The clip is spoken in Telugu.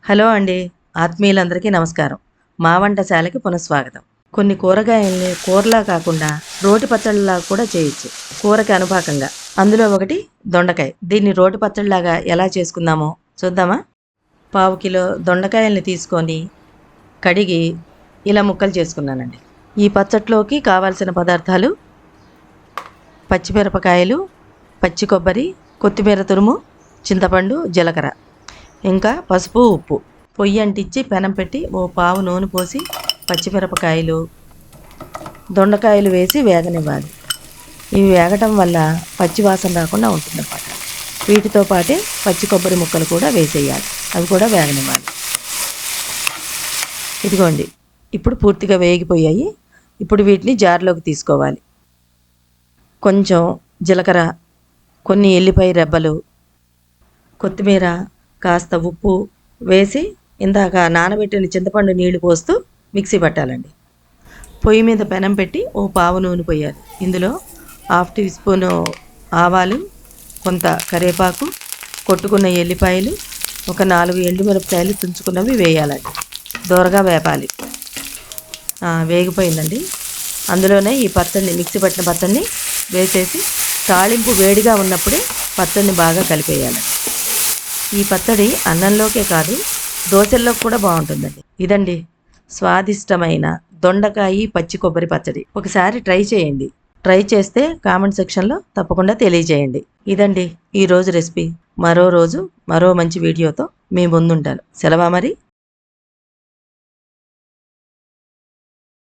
హలో అండి, ఆత్మీయులందరికీ నమస్కారం. మా వంటశాలకి పునఃస్వాగతం. కొన్ని కూరగాయల్ని కూరలా కాకుండా రోటి పచ్చళ్ళలా కూడా చేయొచ్చు, కూరకి అనుపాకంగా. అందులో ఒకటి దొండకాయ. దీన్ని రోటి పచ్చళ్ళలాగా ఎలా చేసుకుందామో చూద్దామా? పావు కిలో దొండకాయల్ని తీసుకొని కడిగి ఇలా ముక్కలు చేసుకున్నానండి. ఈ పచ్చట్లోకి కావాల్సిన పదార్థాలు: పచ్చిమిరపకాయలు, పచ్చి కొబ్బరి, కొత్తిమీర తురుము, చింతపండు, జీలకర్ర, ఇంకా పసుపు, ఉప్పు. పొయ్యి అంటించి పెనం పెట్టి ఓ పావు నూనె పోసి పచ్చిమిరపకాయలు, దొండకాయలు వేసి వేగనివ్వాలి. ఇవి వేగటం వల్ల పచ్చి వాసన రాకుండా ఉంటుందన్నమాట. వీటితో పాటే పచ్చి కొబ్బరి ముక్కలు కూడా వేసేయాలి, అవి కూడా వేగనివ్వాలి. ఇదిగోండి, ఇప్పుడు పూర్తిగా వేగిపోయాయి. ఇప్పుడు వీటిని జార్లోకి తీసుకోవాలి. కొంచెం జీలకర్ర, కొన్ని ఎల్లిపాయ రెబ్బలు, కొత్తిమీర, కాస్త ఉప్పు వేసి ఇందాక నానబెట్టిన చింతపండు నీళ్లు పోస్తూ మిక్సీ పట్టాలండి. పొయ్యి మీద పెనం పెట్టి ఓ పావు నూనె పోయాలి. ఇందులో 1/2 టీ స్పూను ఆవాలు, కొంత కరివేపాకు, కొట్టుకున్న ఎల్లిపాయలు, ఒక 4 ఎండుమిరపకాయలు తుంచుకున్నవి వేయాలండి. దోరగా వేపాలి. వేగిపోయిందండి. అందులోనే ఈ పచ్చడిని, మిక్సీ పట్టిన పచ్చడిని వేసేసి తాళింపు వేడిగా ఉన్నప్పుడే పచ్చడిని బాగా కలిపేయాలి. ఈ పచ్చడి అన్నంలోకే కాదు, దోశల్లోకి కూడా బాగుంటుందండి. ఇదండి స్వాదిష్టమైన దొండకాయ పచ్చి కొబ్బరి పచ్చడి. ఒకసారి ట్రై చేయండి. ట్రై చేస్తే కామెంట్ సెక్షన్లో తప్పకుండా తెలియజేయండి. ఇదండి ఈరోజు రెసిపీ. మరో రోజు మరో మంచి వీడియోతో మీ ముందుంటాను. సెలవా మరి.